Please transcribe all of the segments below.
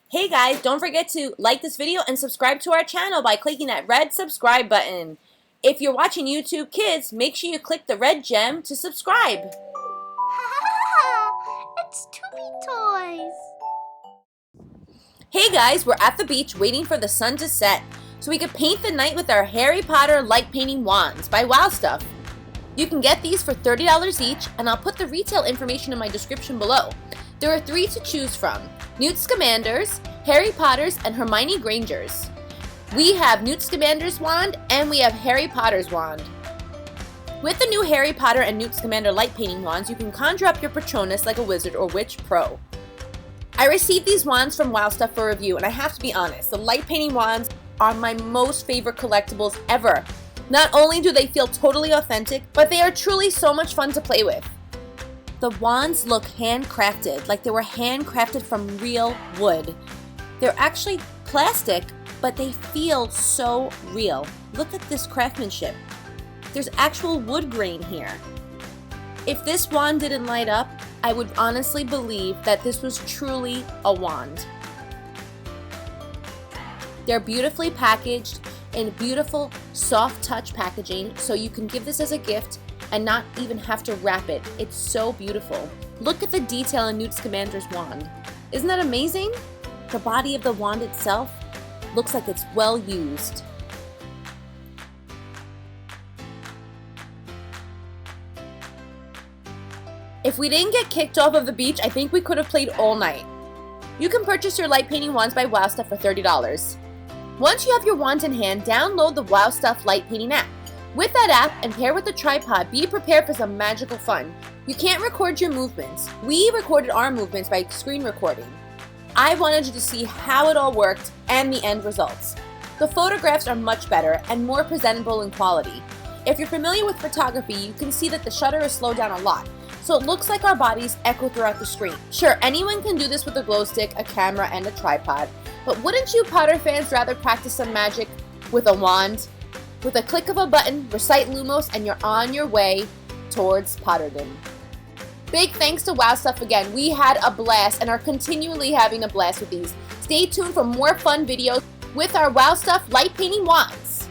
Hey guys, don't forget to like this video and subscribe to our channel by clicking that red subscribe button. If you're watching YouTube Kids, make sure you click the red gem to subscribe. It's Tubey toys. Hey guys, we're at the beach waiting for the sun to set so we could paint the night with our Harry Potter light painting wands by Wow Stuff. You can get these for $30 each, and I'll put the retail information in my description below. There are 3 to choose from: Newt Scamander's, Harry Potter's, and Hermione Granger's. We have Newt Scamander's wand and we have Harry Potter's wand. With the new Harry Potter and Newt Scamander light painting wands, you can conjure up your patronus like a wizard or witch pro. I received these wands from Wow Stuff for review, and I have to be honest, the light painting wands are my most favorite collectibles ever. Not only do they feel totally authentic, but they are truly so much fun to play with. The wands look handcrafted, like they were handcrafted from real wood. They're actually plastic, but they feel so real. Look at this craftsmanship. There's actual wood grain here. If this wand didn't light up, I would honestly believe that this was truly a wand. They're beautifully packaged in beautiful, soft touch packaging, so you can give this as a gift and not even have to wrap it. It's so beautiful. Look at the detail in Newt Scamander's wand. Isn't that amazing? The body of the wand itself looks like it's well used. If we didn't get kicked off of the beach, I think we could have played all night. You can purchase your light painting wands by Wow Stuff for $30. Once you have your wand in hand, download the Wow Stuff light painting app. With that app and paired with the tripod, be prepared for some magical fun. You can't record your movements. We recorded our movements by screen recording. I wanted you to see how it all worked and the end results. The photographs are much better and more presentable in quality. If you're familiar with photography, you can see that the shutter is slowed down a lot, so it looks like our bodies echo throughout the screen. Sure, anyone can do this with a glow stick, a camera, and a tripod, but wouldn't you Potter fans rather practice some magic with a wand? With a click of a button, recite Lumos, and you're on your way towards Potterdom. Big thanks to Wow Stuff again. We had a blast and are continually having a blast with these. Stay tuned for more fun videos with our Wow Stuff light painting wands.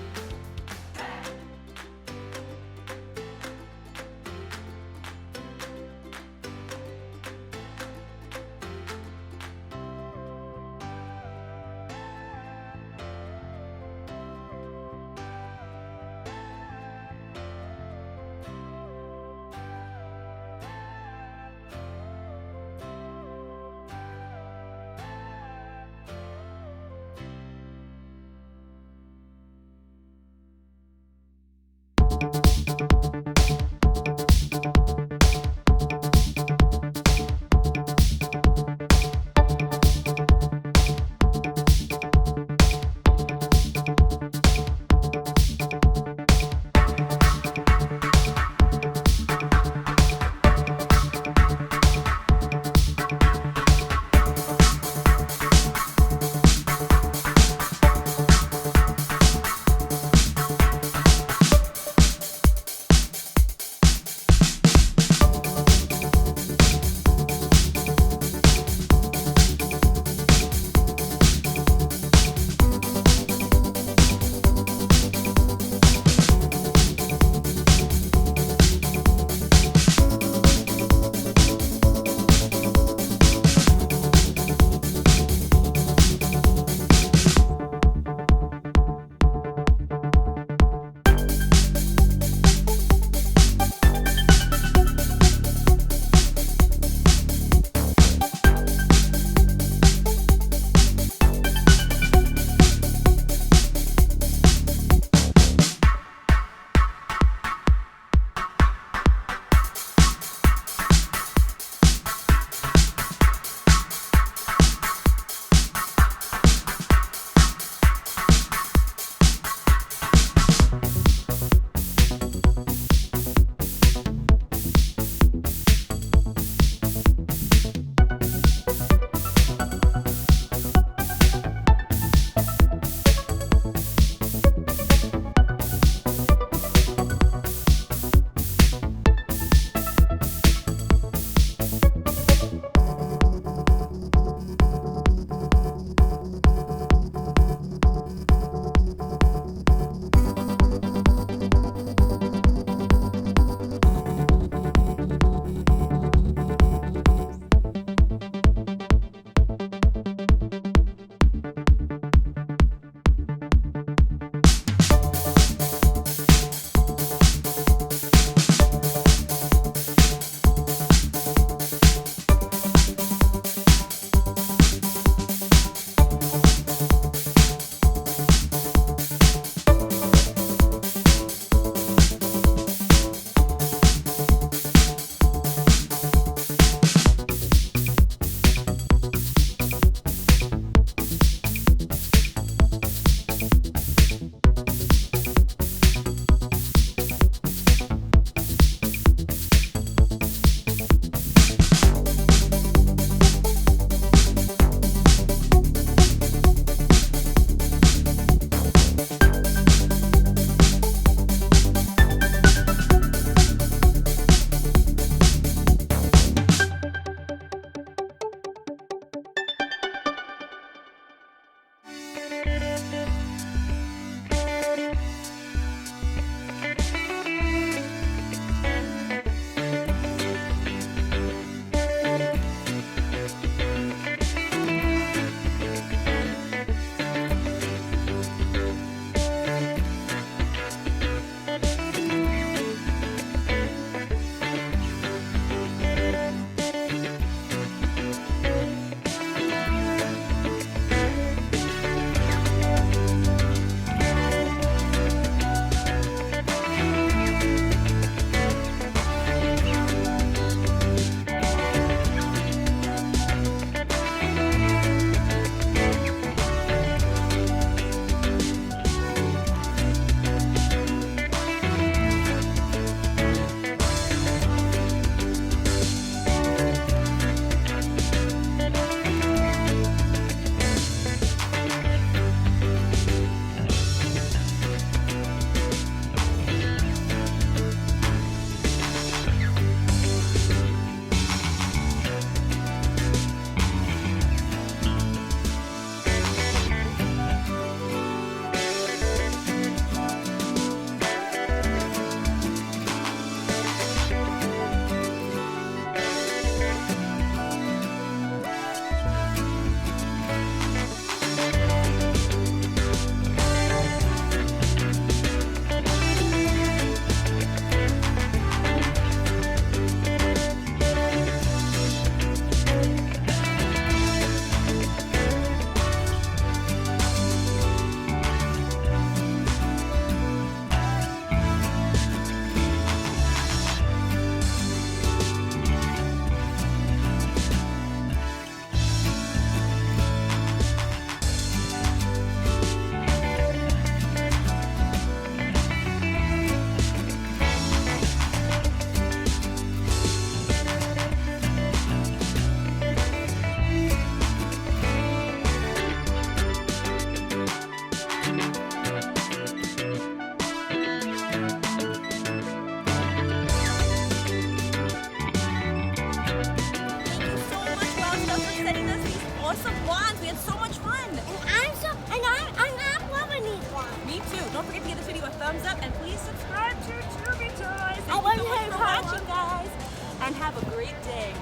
Have a great day.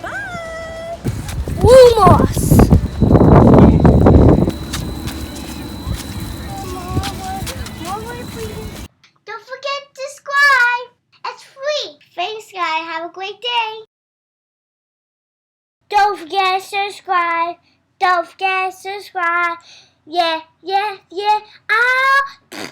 Bye! Lumos! Don't forget to subscribe. It's free. Thanks, guys. Have a great day. Don't forget to subscribe. Don't forget to subscribe. Yeah, yeah, yeah. Ah!